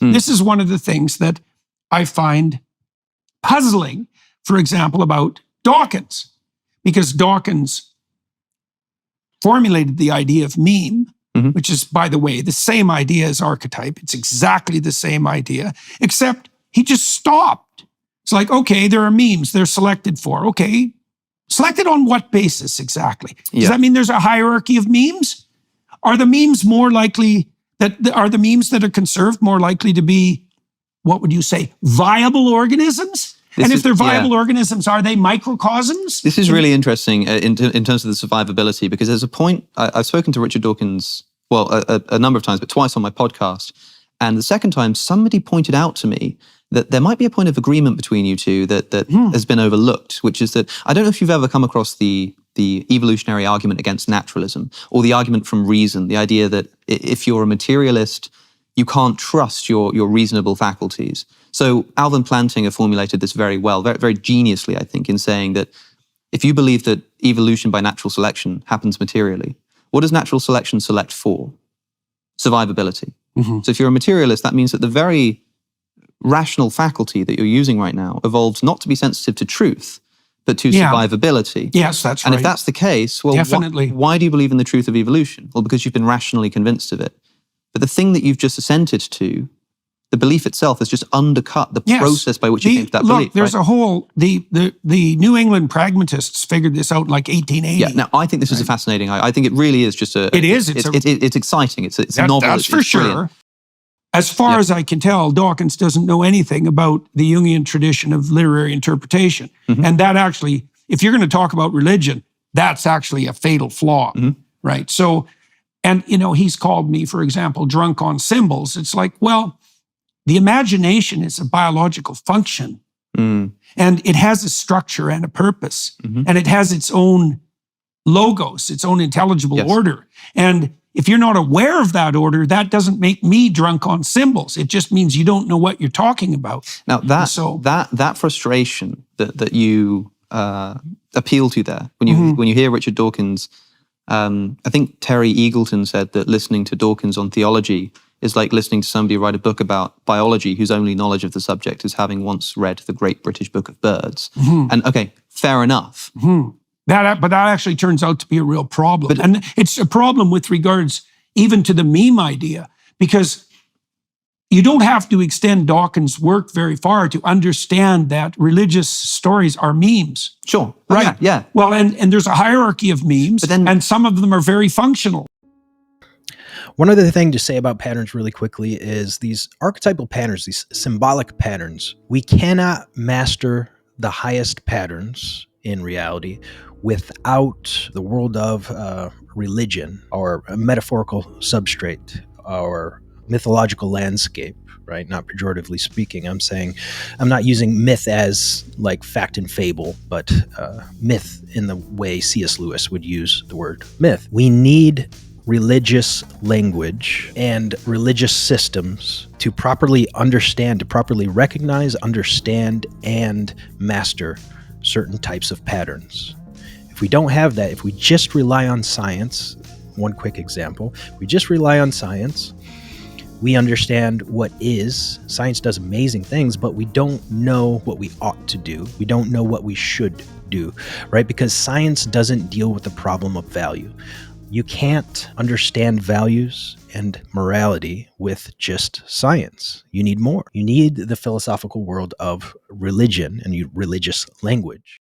This is one of the things that I find puzzling, for example, about Dawkins, because Dawkins formulated the idea of meme, which is, by the way, the same idea as archetype. It's exactly the same idea, except he just stopped. It's like, okay, there are memes, they're selected for. Okay, selected on what basis exactly? Does that mean there's a hierarchy of memes? Are the memes more likely are the memes that are conserved more likely to be, what would you say, viable organisms? And if they're viable organisms, are they microcosms? This is really interesting in terms of the survivability, because there's a point, I've spoken to Richard Dawkins, well, a number of times, but twice on my podcast. And the second time, somebody pointed out to me that there might be a point of agreement between you two that has been overlooked, which is that, I don't know if you've ever come across the evolutionary argument against naturalism, or the argument from reason, the idea that if you're a materialist, you can't trust your reasonable faculties. So Alvin Plantinga formulated this very well, very, very geniusly, I think, in saying that if you believe that evolution by natural selection happens materially, what does natural selection select for? Survivability. So if you're a materialist, that means that the very rational faculty that you're using right now evolved not to be sensitive to truth, but to survivability. Yes, that's right. And if that's the case, well, why do you believe in the truth of evolution? Well, because you've been rationally convinced of it. But the thing that you've just assented to, the belief itself has just undercut the process by which you came to that belief. Look, there's a whole, the New England pragmatists figured this out in like 1880. Yeah, now I think this is a fascinating, I think it really is just a... It is. It's exciting. It's novel. That's for sure. As far as I can tell, Dawkins doesn't know anything about the Jungian tradition of literary interpretation. And that actually, if you're going to talk about religion, that's actually a fatal flaw, right? So, and he's called me, for example, drunk on symbols. It's like, well, the imagination is a biological function, and it has a structure and a purpose, and it has its own logos, its own intelligible order. And if you're not aware of that order, that doesn't make me drunk on symbols. It just means you don't know what you're talking about. Now, that frustration that you appeal to there, when you hear Richard Dawkins, I think Terry Eagleton said that listening to Dawkins on theology is like listening to somebody write a book about biology whose only knowledge of the subject is having once read the Great British Book of Birds. And okay, fair enough. But that actually turns out to be a real problem. And it's a problem with regards even to the meme idea, because you don't have to extend Dawkins' work very far to understand that religious stories are memes. Sure. Right? Yeah. Well, and there's a hierarchy of memes, and some of them are very functional. One other thing to say about patterns really quickly is these archetypal patterns, these symbolic patterns, we cannot master the highest patterns in reality without the world of religion or a metaphorical substrate or mythological landscape, right? Not pejoratively speaking. I'm not using myth as like fact and fable, but myth in the way C.S. Lewis would use the word myth. We need religious language and religious systems to properly understand, to properly recognize, understand, and master certain types of patterns. If we don't have that, if we just rely on science, one quick example, we just rely on science, we understand what is. Science does amazing things, but we don't know what we ought to do. We don't know what we should do, right? Because science doesn't deal with the problem of value. You can't understand values and morality with just science. You need more. You need the philosophical world of religion and religious language.